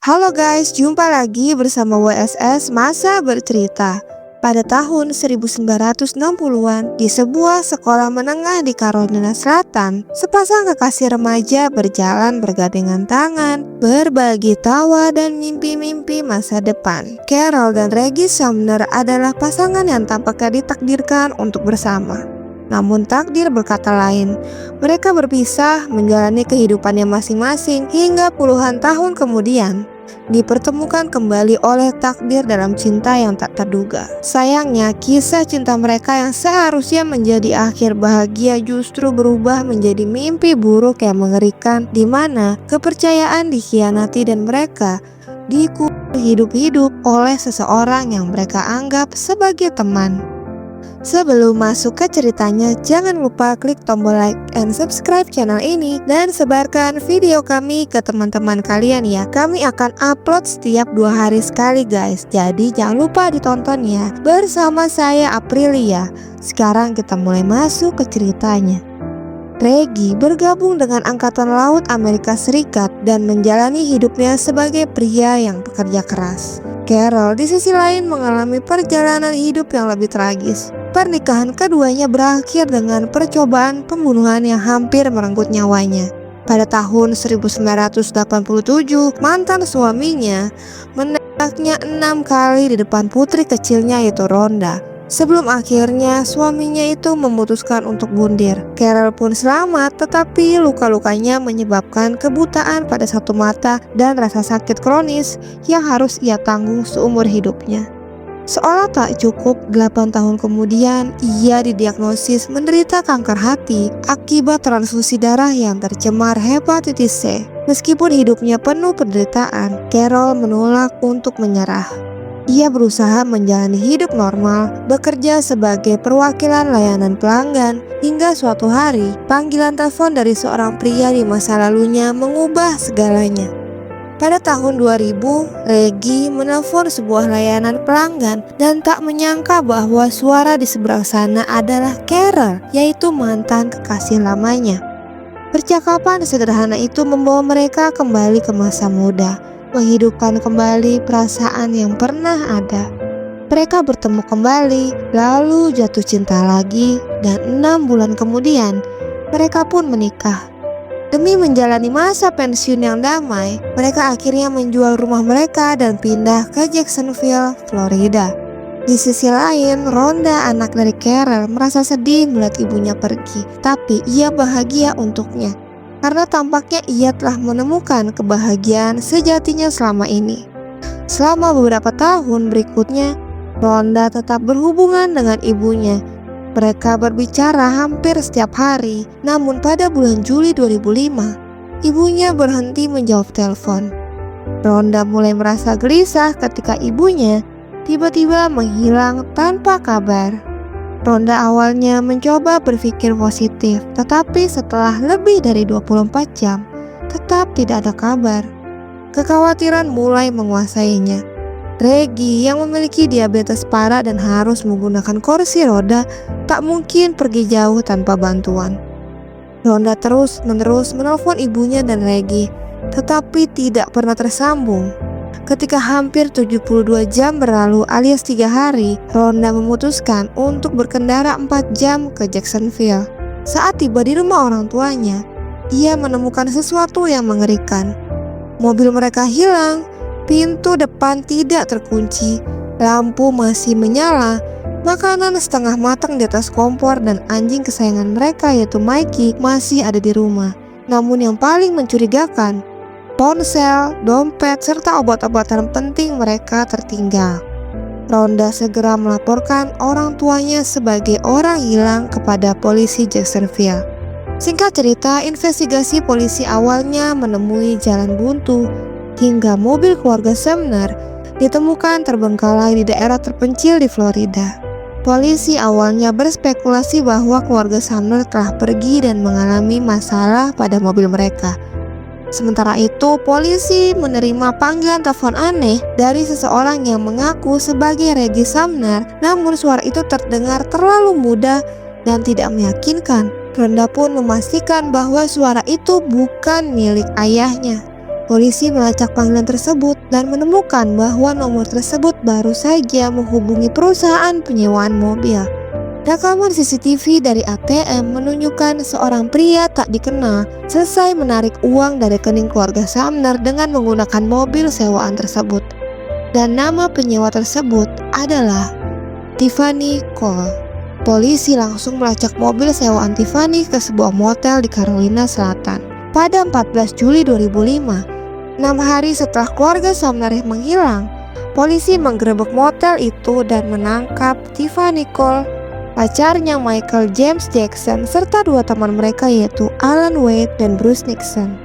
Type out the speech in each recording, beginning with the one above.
Halo guys, jumpa lagi bersama WSS Masa Bercerita. Pada tahun 1960-an, di sebuah sekolah menengah di Carolina Selatan, sepasang kekasih remaja berjalan bergandengan tangan, berbagi tawa dan mimpi-mimpi masa depan. Carol dan Reggie Sumner adalah pasangan yang tampaknya ditakdirkan untuk bersama. Namun takdir berkata lain. Mereka berpisah menjalani kehidupannya masing-masing hingga puluhan tahun kemudian dipertemukan kembali oleh takdir dalam cinta yang tak terduga. Sayangnya, kisah cinta mereka yang seharusnya menjadi akhir bahagia justru berubah menjadi mimpi buruk yang mengerikan, di mana kepercayaan dikhianati dan mereka dikubur hidup-hidup oleh seseorang yang mereka anggap sebagai teman. Sebelum masuk ke ceritanya, jangan lupa klik tombol like and subscribe channel ini dan sebarkan video kami ke teman-teman kalian ya. Kami akan upload setiap 2 hari sekali guys, jadi jangan lupa ditonton ya. Bersama saya Aprilia. Sekarang kita mulai masuk ke ceritanya. Reggie bergabung dengan Angkatan Laut Amerika Serikat dan menjalani hidupnya sebagai pria yang bekerja keras. Carol di sisi lain mengalami perjalanan hidup yang lebih tragis. Pernikahan keduanya berakhir dengan percobaan pembunuhan yang hampir merenggut nyawanya. Pada tahun 1987, mantan suaminya menembaknya 6 kali di depan putri kecilnya yaitu Rhonda. Sebelum akhirnya suaminya itu memutuskan untuk bundir. Carol pun selamat, tetapi luka-lukanya menyebabkan kebutaan pada satu mata dan rasa sakit kronis yang harus ia tanggung seumur hidupnya. Seolah tak cukup, 8 tahun kemudian ia didiagnosis menderita kanker hati akibat transfusi darah yang tercemar hepatitis C. Meskipun hidupnya penuh penderitaan, Carol menolak untuk menyerah. Ia berusaha menjalani hidup normal, bekerja sebagai perwakilan layanan pelanggan, hingga suatu hari panggilan telepon dari seorang pria di masa lalunya mengubah segalanya. Pada tahun 2000, Reggie menelpon sebuah layanan pelanggan dan tak menyangka bahwa suara di seberang sana adalah Carol, yaitu mantan kekasih lamanya. Percakapan sederhana itu membawa mereka kembali ke masa muda, menghidupkan kembali perasaan yang pernah ada. Mereka bertemu kembali, lalu jatuh cinta lagi, dan 6 bulan kemudian mereka pun menikah. Demi menjalani masa pensiun yang damai, mereka akhirnya menjual rumah mereka dan pindah ke Jacksonville, Florida. Di sisi lain, Rhonda, anak dari Carol, merasa sedih melihat ibunya pergi, tapi ia bahagia untuknya karena tampaknya ia telah menemukan kebahagiaan sejatinya selama ini. Selama beberapa tahun berikutnya, Rhonda tetap berhubungan dengan ibunya. Mereka berbicara hampir setiap hari, namun pada bulan Juli 2005, ibunya berhenti menjawab telepon. Rhonda mulai merasa gelisah ketika ibunya tiba-tiba menghilang tanpa kabar. Rhonda awalnya mencoba berpikir positif, tetapi setelah lebih dari 24 jam, tetap tidak ada kabar. Kekhawatiran mulai menguasainya. Reggie yang memiliki diabetes parah dan harus menggunakan kursi roda tak mungkin pergi jauh tanpa bantuan. Rhonda terus-menerus menelpon ibunya dan Reggie, tetapi tidak pernah tersambung. Ketika hampir 72 jam berlalu alias 3 hari, Rhonda memutuskan untuk berkendara 4 jam ke Jacksonville. Saat tiba di rumah orang tuanya, ia menemukan sesuatu yang mengerikan. Mobil mereka hilang. Pintu depan tidak terkunci, lampu masih menyala, makanan setengah matang di atas kompor dan anjing kesayangan mereka yaitu Mikey masih ada di rumah. Namun yang paling mencurigakan, ponsel, dompet, serta obat-obatan penting mereka tertinggal. Rhonda segera melaporkan orang tuanya sebagai orang hilang kepada polisi Jacksonville. Singkat cerita, investigasi polisi awalnya menemui jalan buntu, hingga mobil keluarga Sumner ditemukan terbengkalai di daerah terpencil di Florida. Polisi awalnya berspekulasi bahwa keluarga Sumner telah pergi dan mengalami masalah pada mobil mereka. Sementara itu, polisi menerima panggilan telepon aneh dari seseorang yang mengaku sebagai Reggie Sumner, namun suara itu terdengar terlalu muda dan tidak meyakinkan. Rhonda pun memastikan bahwa suara itu bukan milik ayahnya. Polisi melacak panggilan tersebut dan menemukan bahwa nomor tersebut baru saja menghubungi perusahaan penyewaan mobil. Rekaman CCTV dari ATM menunjukkan seorang pria tak dikenal selesai menarik uang dari rekening keluarga Sumner dengan menggunakan mobil sewaan tersebut. Dan nama penyewa tersebut adalah Tiffany Cole. Polisi langsung melacak mobil sewaan Tiffany ke sebuah motel di Carolina Selatan. Pada 14 Juli 2005, 6 hari setelah keluarga Sumner menghilang, polisi menggerebek motel itu dan menangkap Tiffany Cole, pacarnya Michael James Jackson, serta 2 teman mereka yaitu Alan Wade dan Bruce Nixon.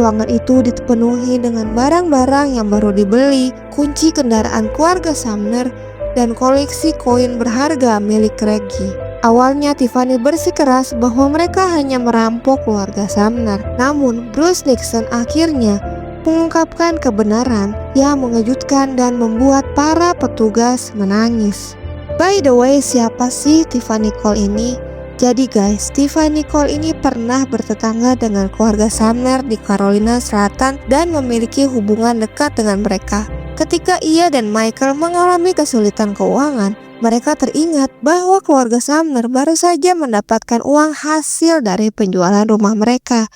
Ruangan itu dipenuhi dengan barang-barang yang baru dibeli, kunci kendaraan keluarga Sumner, dan koleksi koin berharga milik Reggie. Awalnya Tiffany bersikeras bahwa mereka hanya merampok keluarga Sumner. Namun Bruce Nixon akhirnya mengungkapkan kebenaran yang mengejutkan dan membuat para petugas menangis. By the way, siapa sih Tiffany Cole ini? Jadi guys, Tiffany Cole ini pernah bertetangga dengan keluarga Sumner di Carolina Selatan dan memiliki hubungan dekat dengan mereka. Ketika ia dan Michael mengalami kesulitan keuangan, mereka teringat bahwa keluarga Sumner baru saja mendapatkan uang hasil dari penjualan rumah mereka.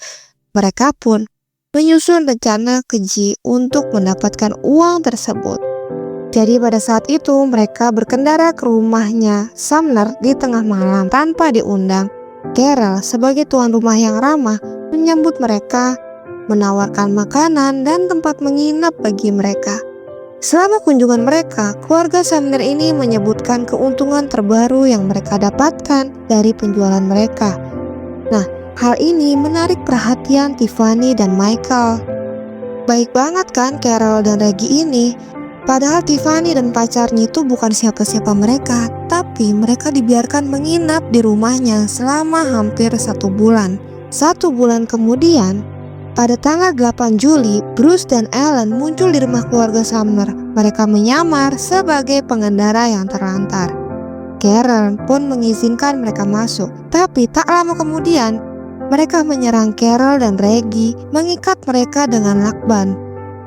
Mereka pun menyusun rencana keji untuk mendapatkan uang tersebut. Jadi pada saat itu mereka berkendara ke rumahnya Sumner di tengah malam tanpa diundang. Carol sebagai tuan rumah yang ramah menyambut mereka, menawarkan makanan dan tempat menginap bagi mereka. Selama kunjungan mereka, keluarga Sumner ini menyebutkan keuntungan terbaru yang mereka dapatkan dari penjualan mereka. Nah, hal ini menarik perhatian Tiffany dan Michael. Baik banget kan Carol dan Reggie ini? Padahal Tiffany dan pacarnya itu bukan siapa-siapa mereka, tapi mereka dibiarkan menginap di rumahnya selama hampir 1 bulan. 1 bulan kemudian, pada tanggal 8 Juli, Bruce dan Alan muncul di rumah keluarga Sumner. Mereka menyamar sebagai pengendara yang terlantar. Carol pun mengizinkan mereka masuk, tapi tak lama kemudian, mereka menyerang Carol dan Reggie, mengikat mereka dengan lakban.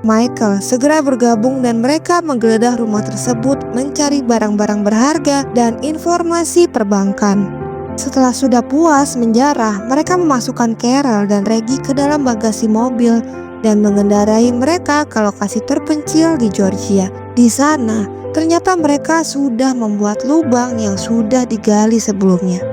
Michael segera bergabung dan mereka menggeledah rumah tersebut mencari barang-barang berharga dan informasi perbankan. Setelah sudah puas menjarah, mereka memasukkan Carol dan Reggie ke dalam bagasi mobil dan mengendarai mereka ke lokasi terpencil di Georgia. Di sana, ternyata mereka sudah membuat lubang yang sudah digali sebelumnya.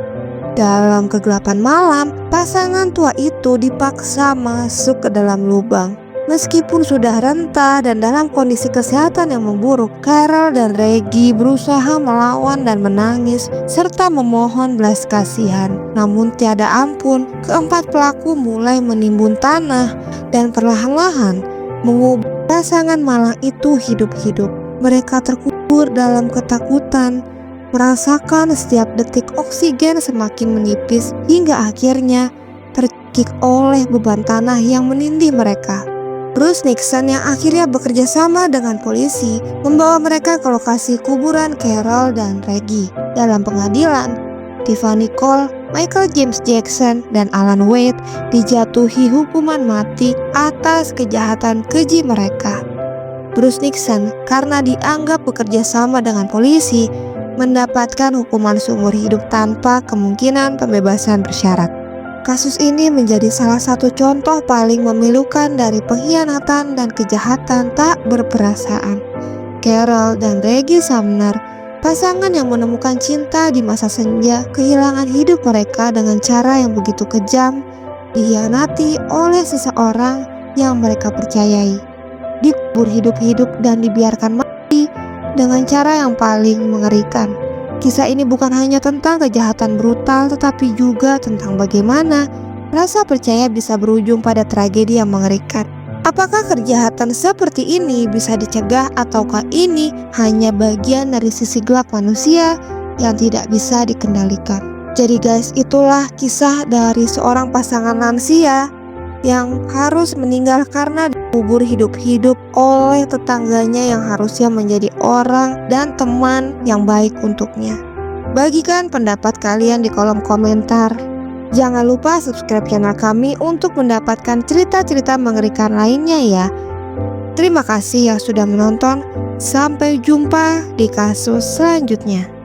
Dalam kegelapan malam, pasangan tua itu dipaksa masuk ke dalam lubang. Meskipun sudah rentah dan dalam kondisi kesehatan yang memburuk, Carol dan Reggie berusaha melawan dan menangis serta memohon belas kasihan. Namun tiada ampun, keempat pelaku mulai menimbun tanah dan perlahan-lahan mengubur pasangan malang itu hidup-hidup. Mereka terkubur dalam ketakutan, merasakan setiap detik oksigen semakin menipis hingga akhirnya tercekik oleh beban tanah yang menindih mereka. Bruce Nixon yang akhirnya bekerja sama dengan polisi membawa mereka ke lokasi kuburan Carol dan Reggie. Dalam pengadilan, Tiffany Cole, Michael James Jackson, dan Alan Wade dijatuhi hukuman mati atas kejahatan keji mereka. Bruce Nixon karena dianggap bekerja sama dengan polisi mendapatkan hukuman seumur hidup tanpa kemungkinan pembebasan bersyarat. Kasus ini menjadi salah satu contoh paling memilukan dari pengkhianatan dan kejahatan tak berperasaan. Carol dan Reggie Sumner, pasangan yang menemukan cinta di masa senja, kehilangan hidup mereka dengan cara yang begitu kejam, dikhianati oleh seseorang yang mereka percayai, dikubur hidup-hidup dan dibiarkan mati dengan cara yang paling mengerikan. Kisah ini bukan hanya tentang kejahatan brutal, tetapi juga tentang bagaimana rasa percaya bisa berujung pada tragedi yang mengerikan. Apakah kejahatan seperti ini bisa dicegah ataukah ini hanya bagian dari sisi gelap manusia yang tidak bisa dikendalikan? Jadi guys, itulah kisah dari seorang pasangan lansia yang harus meninggal karena dikubur hidup-hidup oleh tetangganya yang harusnya menjadi orang dan teman yang baik untuknya. Bagikan pendapat kalian di kolom komentar. Jangan lupa subscribe channel kami untuk mendapatkan cerita-cerita mengerikan lainnya ya. Terima kasih yang sudah menonton. Sampai jumpa di kasus selanjutnya.